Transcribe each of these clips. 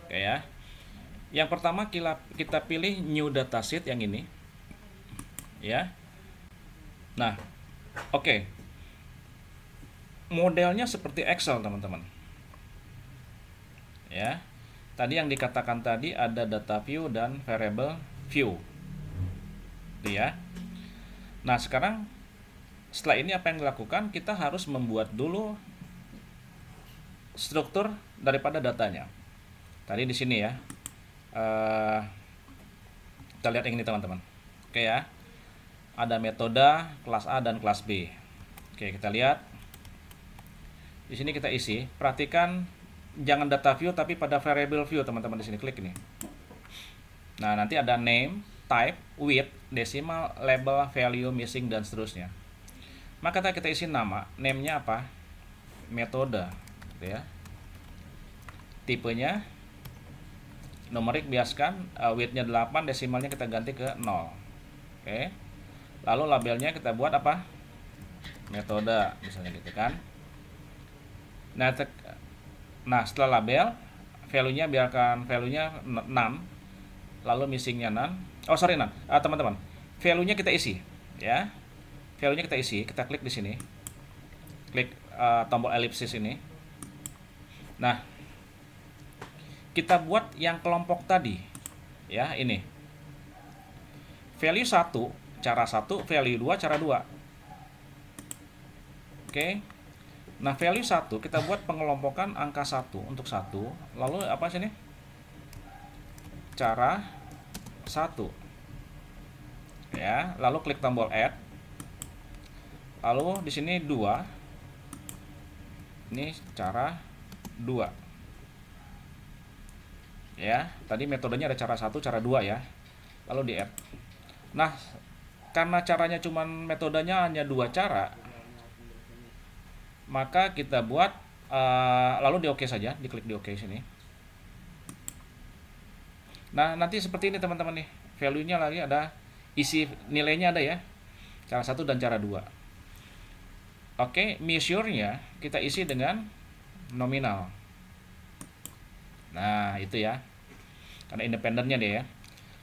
Oke ya. Yang pertama kita pilih new dataset yang ini ya. Nah, oke. Modelnya seperti Excel, teman-teman. Ya. Tadi yang dikatakan tadi ada data view dan variable view. Gitu ya. Nah, sekarang setelah ini apa yang dilakukan? Kita harus membuat dulu struktur daripada datanya. Tadi di sini ya. Eh, kita lihat yang ini, teman-teman. Oke ya. Ada metode kelas A dan kelas B. Oke, kita lihat. Di sini kita isi. Perhatikan jangan data view tapi pada variable view, teman-teman. Di sini klik ini. Nah, nanti ada name, type, width, decimal, label, value, missing, dan seterusnya. Maka kita isi nama. Name-nya apa? Metode, gitu ya. Tipenya numerik biaskan, width-nya 8, desimalnya kita ganti ke 0. Oke. Lalu labelnya kita buat apa? Metode, misalnya gitu kan. Nah, setelah label, value-nya biarkan value-nya none, lalu missing-nya none. Oh, sorry, none. Teman-teman, value-nya kita isi, ya. Value-nya kita isi, kita klik di sini. Klik tombol elipsis ini. Nah, kita buat yang kelompok tadi. Ya, ini. Value 1, cara 1, value 2, cara 2. Oke. Nah, value 1 kita buat pengelompokan angka 1 untuk 1. Lalu apa sini? Cara 1. Ya, lalu klik tombol add. Lalu di sini 2. Ini cara 2. Ya, tadi metodenya ada cara 1, cara 2 ya. Lalu di add. Nah, karena caranya cuman metodenya hanya 2 cara, maka kita buat lalu di OK saja, diklik di OK sini. Nah, nanti seperti ini, teman-teman nih. Value-nya lagi ada, isi nilainya ada ya. Cara 1 dan cara 2. Oke, measure-nya kita isi dengan nominal. Nah, itu ya. Karena independennya dia ya.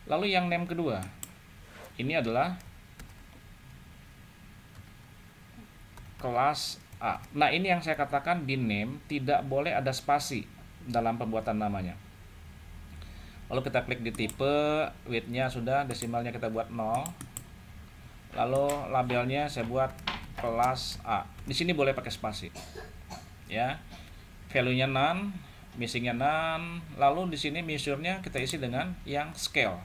Lalu yang name kedua. Ini adalah kelas A. Nah, ini yang saya katakan di name tidak boleh ada spasi dalam pembuatan namanya. Lalu kita klik di tipe, width-nya sudah, desimalnya kita buat 0. Lalu labelnya saya buat kelas A. Di sini boleh pakai spasi. Ya. Value-nya none, missing-nya none. Lalu di sini measure-nya kita isi dengan yang scale.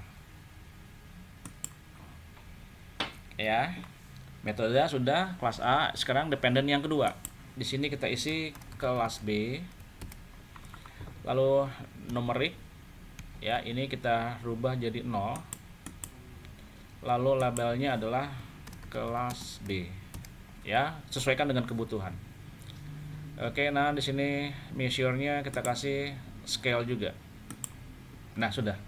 Ya. Metode sudah kelas A, sekarang dependent yang kedua. Di sini kita isi kelas B. Lalu numerik ya, ini kita rubah jadi 0. Lalu labelnya adalah kelas B. Ya, sesuaikan dengan kebutuhan. Oke, nah di sini measure-nya kita kasih scale juga. Nah, sudah.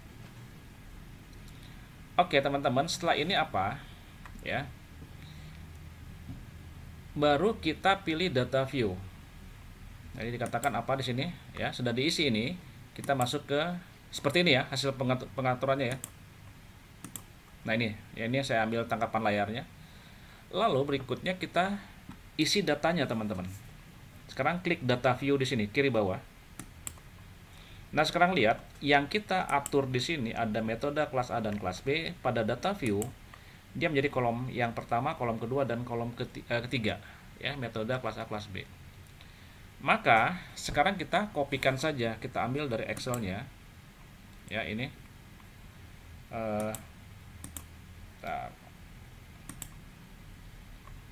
Oke, teman-teman, setelah ini apa? Ya. Baru kita pilih data view. Jadi dikatakan apa di sini? Ya, sudah diisi ini. Kita masuk ke seperti ini ya, hasil pengaturannya ya. Nah, ini, ya ini saya ambil tangkapan layarnya. Lalu berikutnya kita isi datanya, teman-teman. Sekarang klik data view di sini kiri bawah. Nah, sekarang lihat yang kita atur di sini ada metode kelas A dan kelas B. Pada data view dia menjadi kolom yang pertama, kolom kedua, dan kolom ketiga ya, metode kelas A kelas B. Maka sekarang kita kopikan saja, kita ambil dari Excel-nya ya, ini nah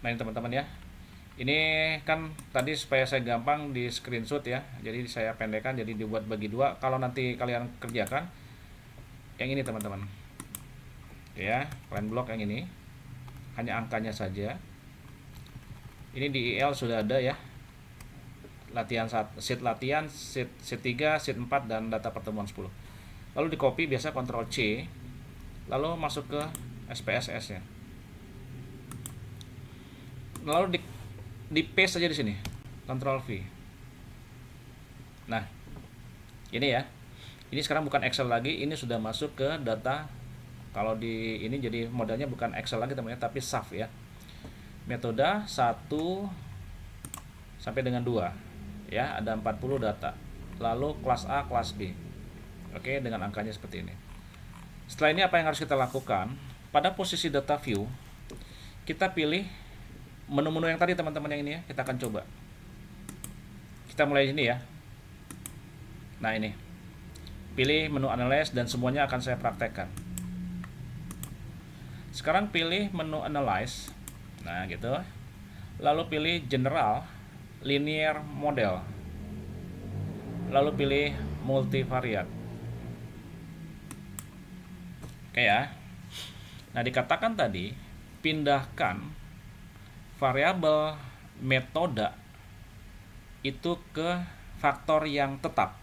ini teman-teman ya, ini kan tadi supaya saya gampang di screenshot ya, jadi saya pendekkan jadi dibuat bagi 2. Kalau nanti kalian kerjakan yang ini, teman-teman ya, line block yang ini hanya angkanya saja. Ini di IL sudah ada ya, latihan sheet latihan, sheet 3, sheet 4, dan data pertemuan 10. Lalu di copy, biasa Ctrl C, lalu masuk ke SPSS ya. Lalu di paste saja di sini, Ctrl V. Nah, ini ya. Ini sekarang bukan Excel lagi, ini sudah masuk ke data. Kalau di ini jadi modelnya bukan Excel lagi teman-teman, tapi SAF ya. Metode 1 sampai dengan 2 ya, ada 40 data. Lalu kelas A, kelas B. Oke, dengan angkanya seperti ini. Setelah ini apa yang harus kita lakukan? Pada posisi data view, kita pilih menu-menu yang tadi teman-teman, yang ini ya, kita akan coba. Kita mulai sini ya. Nah ini, pilih menu analyze dan semuanya akan saya praktekkan. Sekarang pilih menu analyze, nah gitu. Lalu pilih general, linear model. Lalu pilih multivariate. Oke ya. Nah dikatakan tadi, pindahkan variabel metode itu ke faktor yang tetap.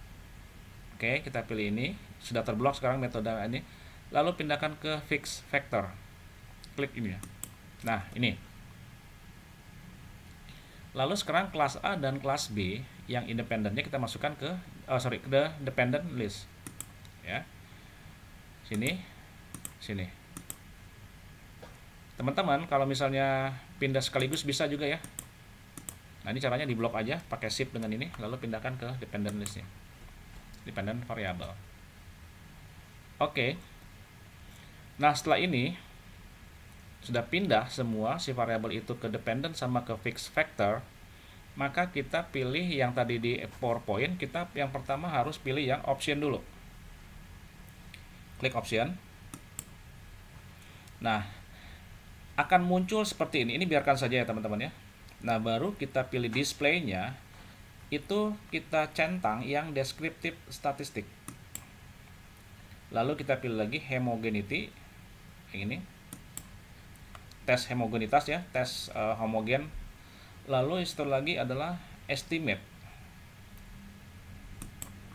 Oke, kita pilih ini, sudah terblok sekarang metode ini. Lalu pindahkan ke fix factor. Klik ini ya. Nah, ini. Lalu sekarang kelas A dan kelas B yang independennya kita masukkan ke ke dependent list. Ya. Sini. Sini. Teman-teman, kalau misalnya pindah sekaligus bisa juga ya. Nah, ini caranya diblok aja pakai shift dengan ini, lalu pindahkan ke dependent listnya. Dependent variable. Oke. Nah, setelah ini sudah pindah semua si variabel itu ke dependent sama ke fixed factor, maka kita pilih yang tadi di PowerPoint, kita yang pertama harus pilih yang option dulu. Klik option. Nah, akan muncul seperti ini. Ini biarkan saja ya teman-teman ya. Nah, baru kita pilih display-nya, itu kita centang yang descriptive statistik. Lalu kita pilih lagi homogeneity, yang ini. Tes homogenitas ya, tes homogen. Lalu setelah lagi adalah estimate.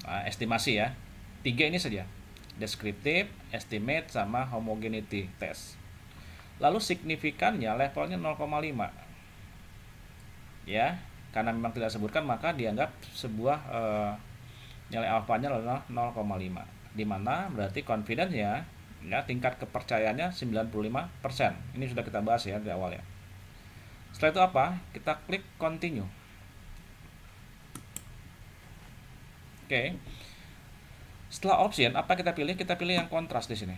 Nah, estimasi ya. 3 ini saja. Descriptive, estimate, sama homogeneity test. Lalu signifikannya levelnya 0,5. Ya, karena memang tidak disebutkan maka dianggap sebuah nilai alfanya adalah 0,5. Di mana berarti confidence-nya ya, tingkat kepercayaannya 95%. Ini sudah kita bahas ya di awal ya. Setelah itu apa? Kita klik continue. Oke. Setelah option, apa kita pilih? Kita pilih yang kontras di sini.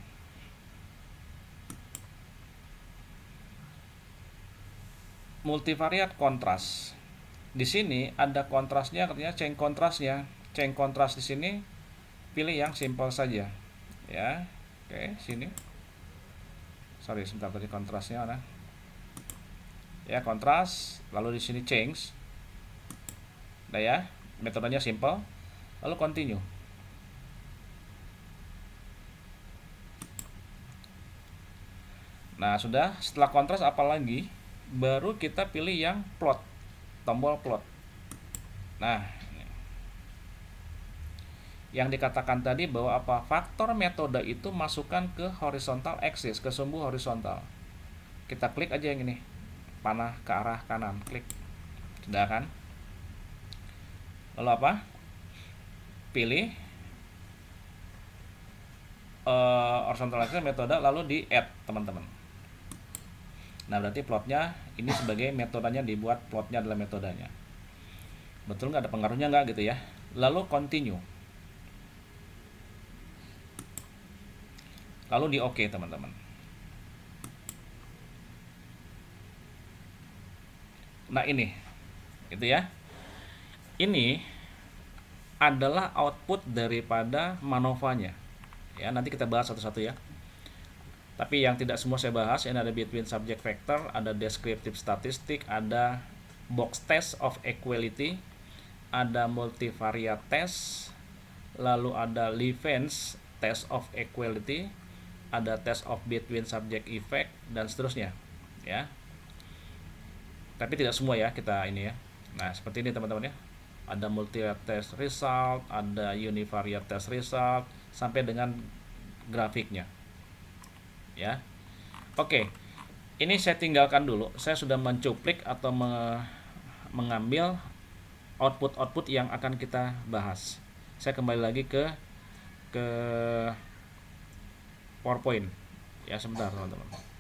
Multivariate kontras. Di sini ada kontrasnya, artinya change kontrasnya. Change kontras di sini pilih yang simple saja. Ya. Oke, sini. Sorry, sebentar tadi kontrasnya mana? Ya, kontras, lalu di sini change. Nah ya, metodenya simple. Lalu continue. Nah, sudah. Setelah kontras apalagi? Baru kita pilih yang plot. Tombol plot. Nah, yang dikatakan tadi bahwa apa? Faktor metode itu masukkan ke horizontal axis, ke sumbu horizontal. Kita klik aja yang ini, panah ke arah kanan, klik. Sudah kan? Lalu apa? Pilih horizontal axis metode, lalu di add teman-teman. Nah, berarti plotnya ini sebagai metodenya dibuat, plotnya adalah metodenya. Betul nggak, ada pengaruhnya nggak gitu ya? Lalu continue. Lalu di OK teman-teman. Nah ini, gitu ya. Ini adalah output daripada MANOVA-nya. Ya, nanti kita bahas satu-satu ya. Tapi yang tidak semua saya bahas, ini ada between subject factor, ada descriptive statistic, ada box test of equality, ada multivariate test, lalu ada Levens test of equality, ada test of between subject effect, dan seterusnya ya. Tapi tidak semua ya kita ini ya. Nah, seperti ini teman-teman ya. Ada multivariate test result, ada univariate test result, sampai dengan grafiknya ya. Oke, ini saya tinggalkan dulu. Saya sudah mencuplik atau mengambil output-output yang akan kita bahas. Saya kembali lagi ke ke PowerPoint. Ya sebentar teman-teman.